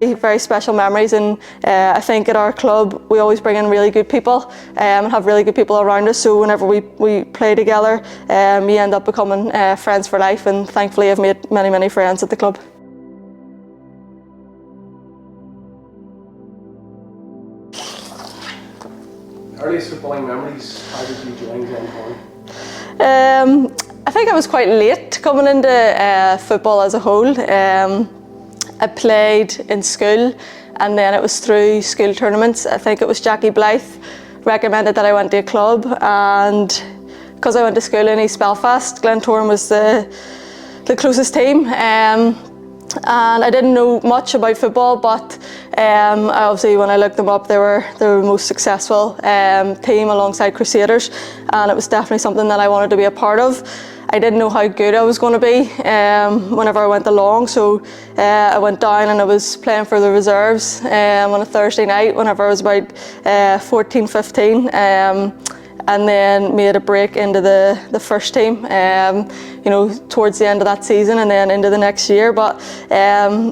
Very special memories, and I think at our club we always bring in really good people and have really good people around us, so whenever we play together we end up becoming friends for life, and thankfully I've made many friends at the club. Earliest footballing memories, how did you join Glentoran? I think I was quite late coming into football as a whole. I played in school, and then it was through school tournaments. I think it was Jackie Blythe recommended that I went to a club, and because I went to school in East Belfast, Glentoran was the closest team. And I didn't know much about football, but obviously when I looked them up, they were the most successful team alongside Crusaders, and it was definitely something that I wanted to be a part of. I didn't know how good I was going to be whenever I went along, so I went down and I was playing for the reserves on a Thursday night whenever I was about 14, 15. And then made a break into the first team, towards the end of that season and then into the next year. But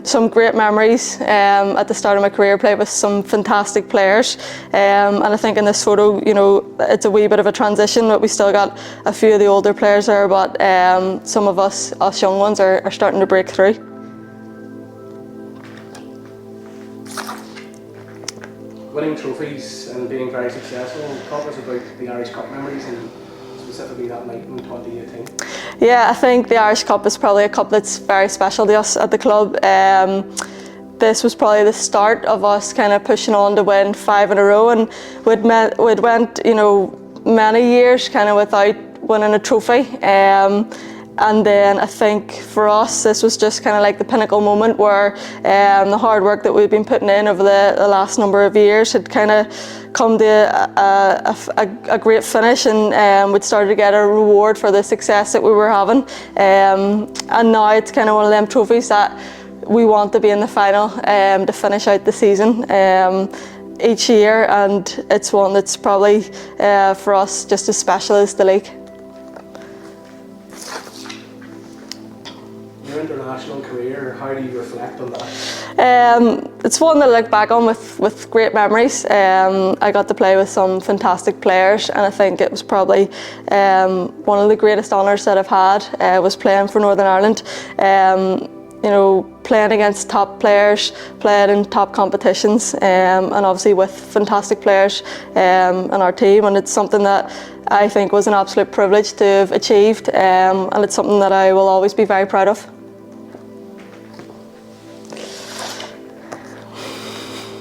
some great memories at the start of my career, played with some fantastic players. And I think in this photo, it's a wee bit of a transition, but we still got a few of the older players there, but some of us young ones are starting to break through. Winning trophies and being very successful, talk us about the Irish Cup memories and specifically that night in 2018. Yeah, I think the Irish Cup is probably a cup that's very special to us at the club. This was probably the start of us kind of pushing on to win 5 in a row, and we'd went many years kind of without winning a trophy. And then I think for us, this was just kind of like the pinnacle moment where the hard work that we've been putting in over the last number of years had kind of come to a great finish, and we'd started to get a reward for the success that we were having. And now it's kind of one of them trophies that we want to be in the final to finish out the season each year, and it's one that's probably for us just as special as the league. Your international career, how do you reflect on that? It's one that I look back on with great memories. I got to play with some fantastic players, and I think it was probably one of the greatest honours that I've had was playing for Northern Ireland. Playing against top players, playing in top competitions, and obviously with fantastic players in our team, and it's something that I think was an absolute privilege to have achieved, and it's something that I will always be very proud of.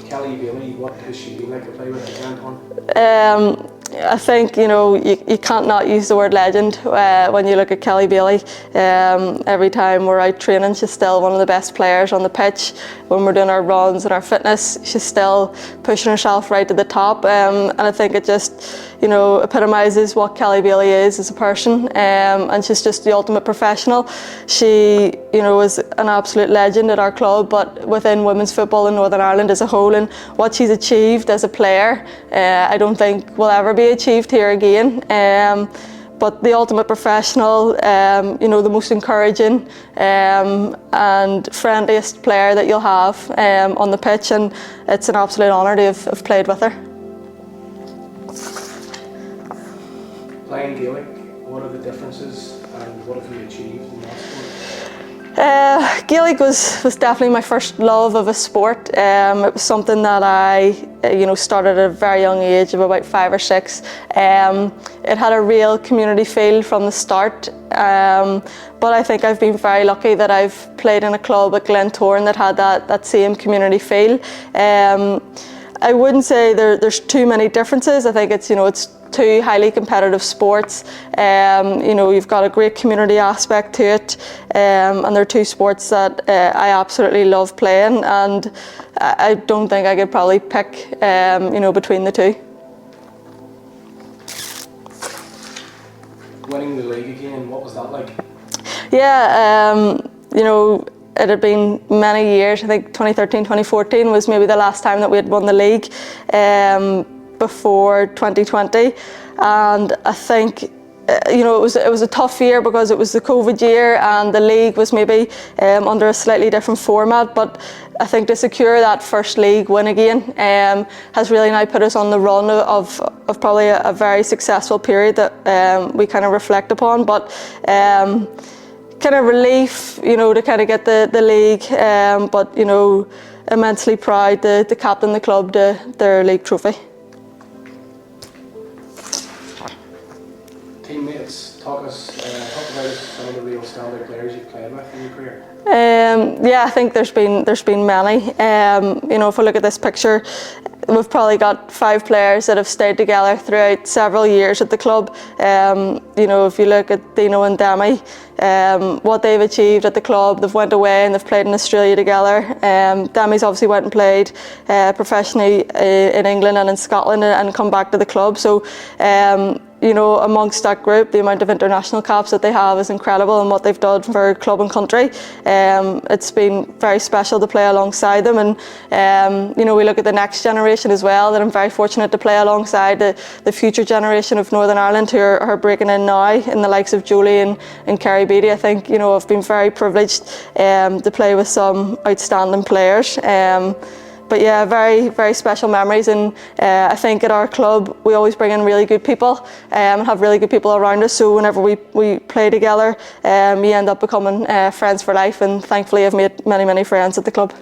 Kelly Bailey, what has she been like to play with at Glentoran? I think you can't not use the word legend when you look at Kelly Bailey. Every time we're out training, she's still one of the best players on the pitch. When we're doing our runs and our fitness, she's still pushing herself right to the top, and I think it just epitomises what Kelly Bailey is as a person, and she's just the ultimate professional. She is an absolute legend at our club, but within women's football in Northern Ireland as a whole, and what she's achieved as a player, I don't think will ever be achieved here again. But the ultimate professional, the most encouraging and friendliest player that you'll have on the pitch, and it's an absolute honour to have played with her. Playing Gaelic, what are the differences and what have you achieved in that sport? Gaelic was definitely my first love of a sport. It was something that I started at a very young age of about 5 or 6. It had a real community feel from the start, but I think I've been very lucky that I've played in a club at Glentoran that had that same community feel. I wouldn't say there's too many differences. I think it's two highly competitive sports. You've got a great community aspect to it, and they're two sports that I absolutely love playing, and I don't think I could probably pick between the two. Winning the league again, what was that like? Yeah, it had been many years. I think 2013, 2014 was maybe the last time that we had won the league, before 2020, and I think you know, it was a tough year because it was the COVID year and the league was maybe under a slightly different format, but I think to secure that first league win again has really now put us on the run of probably a very successful period that we kind of reflect upon. But kind of relief, you know, to kind of get the league, but you know, immensely proud to captain the club to their league trophy. Teammates, talk about some of the real standout players you've played with in your career. Yeah, I think there's been many. You know, if we look at this picture, we've probably got 5 players that have stayed together throughout several years at the club. You know, if you look at Dino and Demi, what they've achieved at the club, they've went away and they've played in Australia together. Demi's obviously went and played professionally in England and in Scotland and come back to the club. So you know, amongst that group, the amount of international caps that they have is incredible, and what they've done for club and country. It's been very special to play alongside them, and you know, we look at the next generation as well, that I'm very fortunate to play alongside the future generation of Northern Ireland who are breaking in now, in the likes of Jolie and Kerry Beattie. I think, you know, I've been very privileged to play with some outstanding players. But yeah, very, very special memories, and I think at our club we always bring in really good people and have really good people around us, so whenever we play together, you end up becoming friends for life, and thankfully I've made many friends at the club.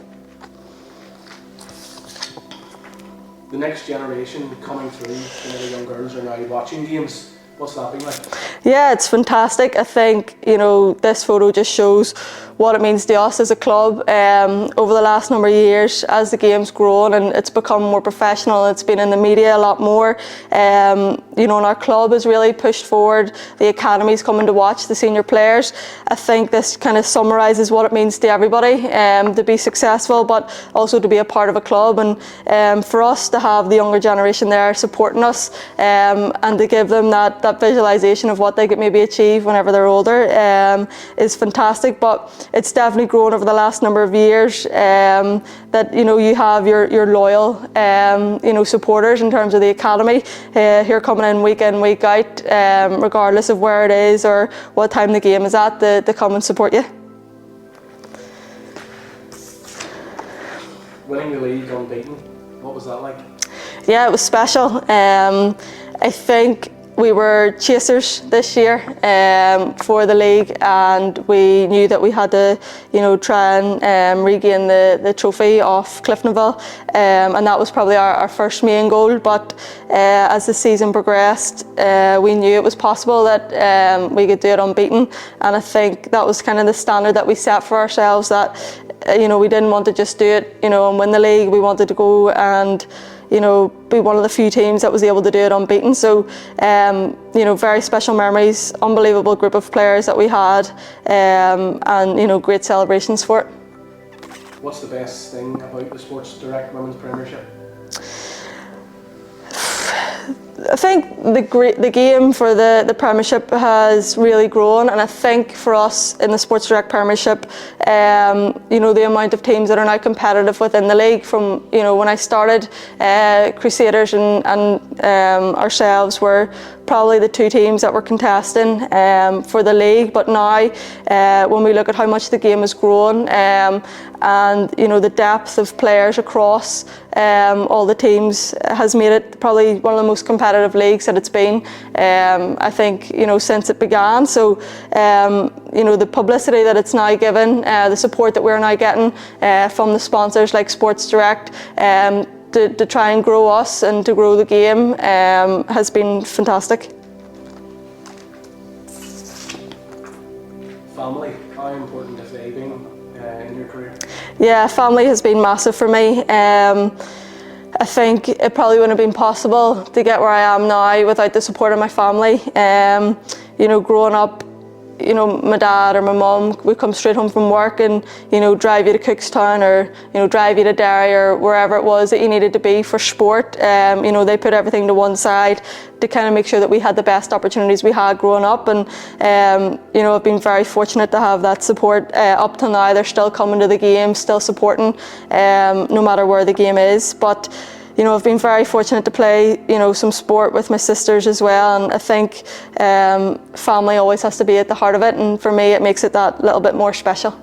The next generation coming through, you know, the young girls are now watching games. What's that been like? Yeah, it's fantastic. I think, you know, this photo just shows what it means to us as a club over the last number of years as the game's grown and it's become more professional. It's been in the media a lot more. You know, and our club has really pushed forward. The academy's coming to watch the senior players. I think this kind of summarises what it means to everybody to be successful, but also to be a part of a club, and for us to have the younger generation there supporting us and to give them that visualisation of what they could maybe achieve whenever they're older is fantastic. But it's definitely grown over the last number of years that, you know, you have your loyal you know, supporters in terms of the academy who are coming in, week out, regardless of where it is or what time the game is at, to come and support you. Winning the league unbeaten, what was that like? Yeah, it was special. I think we were chasers this year for the league, and we knew that we had to, you know, try and regain the trophy off Cliftonville, and that was probably our first main goal. But as the season progressed, we knew it was possible that we could do it unbeaten, and I think that was kind of the standard that we set for ourselves, that you know, we didn't want to just do it, you know, and win the league. We wanted to go and, you know, be one of the few teams that was able to do it unbeaten. So, you know, very special memories, unbelievable group of players that we had, and, you know, great celebrations for it. What's the best thing about the Sports Direct Women's Premiership? I think the game for the Premiership has really grown, and I think for us in the Sports Direct Premiership, you know, the amount of teams that are now competitive within the league. From, you know, when I started, Crusaders and ourselves were probably the 2 teams that were contesting for the league. But now, when we look at how much the game has grown, and you know, the depth of players across all the teams has made it probably one of the most competitive leagues that it's been, I think, you know, since it began. So you know, the publicity that it's now given, the support that we're now getting from the sponsors like Sports Direct, to try and grow us and to grow the game has been fantastic. Family, how important have they been in your career? Yeah, family has been massive for me. I think it probably wouldn't have been possible to get where I am now without the support of my family. You know, growing up, you know, my dad or my mum would come straight home from work and, you know, drive you to Cookstown or, you know, drive you to Derry or wherever it was that you needed to be for sport. You know, they put everything to one side to kind of make sure that we had the best opportunities we had growing up. And, you know, I've been very fortunate to have that support up till now. They're still coming to the game, still supporting, no matter where the game is. But you know, I've been very fortunate to play, you know, some sport with my sisters as well, and I think family always has to be at the heart of it, and for me it makes it that little bit more special.